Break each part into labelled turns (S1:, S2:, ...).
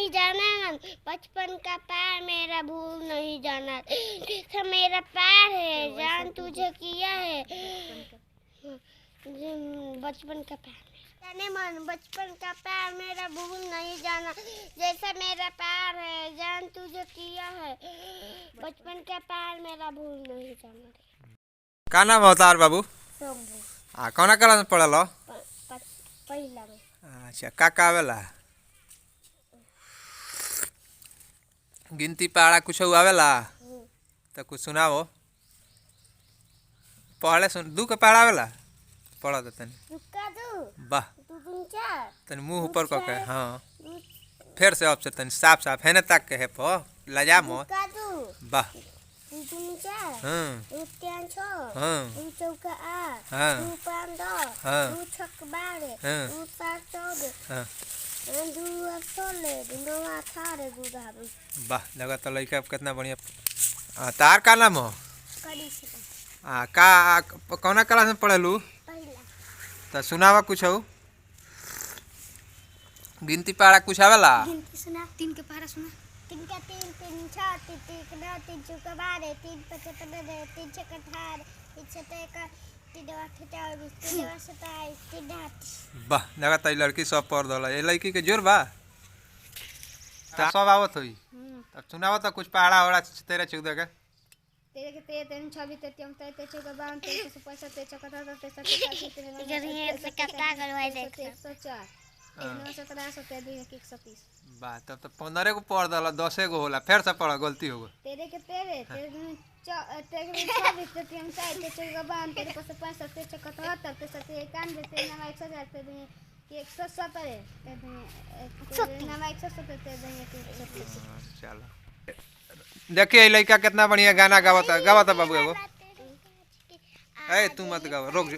S1: नहीं जाना, बचपन का प्यार मेरा भूल नहीं जाना। जैसा मेरा प्यार है जान तुझे किया है, बचपन का प्यार जाने मन, बचपन का प्यार मेरा भूल नहीं जाना। जैसा मेरा प्यार है जान तुझे किया है, बचपन का प्यार मेरा भूल नहीं जाना।
S2: का नाम होता बाबू?
S1: शंभू।
S2: कौना क्लास में पढ़ल?
S1: पहिला में।
S2: अच्छा, का आवेला? गिनती पढ़ा कुछ आवेला? तो कुछ सुनाओ। पढ़े सुन दू के पढ़ा आवेला? पढ़ दे तनी। वाह, तनी मुंह ऊपर क के। हाँ, फिर से अब से तनी साफ साफ है ना ताक के है प लजा मत। वाह। वाह, लगा तो लड़का कितना बढ़िया। तार का नाम हो? का कौना क्लास में पढ़लू? तो सुनावा कुछ हो। गिनती पढ़ा कुछ आवेला?
S1: गिनती सुना। 3 के पढ़ा सुना। 3 का 3 3 6 3 3 9 3 चौका 12 3 5 15 3 6 18 3 7 3 8 24 3 9 27 3 8।
S2: वाह, लगा तो लड़की सब पढ़ दल। ये लड़की के जोर बा सब आवत हुई। तब सुनावा तो कुछ पढ़ा ओड़ा 13 14 के।
S1: 13 के 13 3 26 33 33 चौका 52 23 55 23 54 23 130।
S2: वाह, तब तो 15 को पढ़ दल, 10 गो होला। फिर से पढ़, गलती हो गई।
S1: 13 के 13 26 33 चौका 52 23 55 23 74 93 91 93
S2: चलो देखिए लड़का कितना बढ़िया गाना गावता बाबू। एगो ए तू मत गाओ, रुक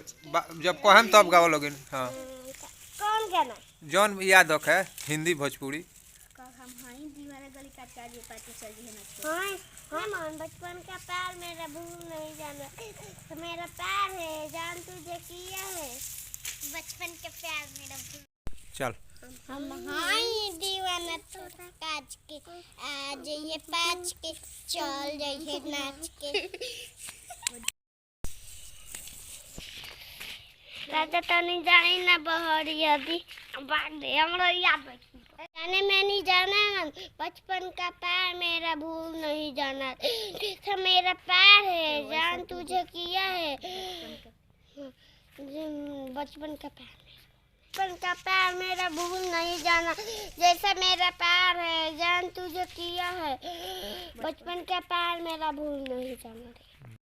S2: जब कहम तब गाओ लोगिन। हाँ,
S1: कौन गाना?
S2: जौन याद रखे, हिंदी भोजपुरी।
S1: बचपन का प्यार मेरा भूल नहीं जाना। तो मेरा प्यार है जान तुझे किया है, बचपन का प्यार मेरा भूल।
S2: चल
S1: हम हाई दीवाना तोरा काज के, आज ये पाँच के चल जाइए नाच के। राजा तनी जानी ना बहरी अभी बात दे हमरा याद रखी। जाने मैं नहीं जाना, बचपन का प्यार मेरा भूल नहीं जाना। जैसा मेरा प्यार है जान तुझे किया है, बचपन का प्यार मेरा भूल नहीं जाना। जैसा मेरा प्यार है जान तुझे किया है, बचपन का प्यार मेरा भूल नहीं जाना।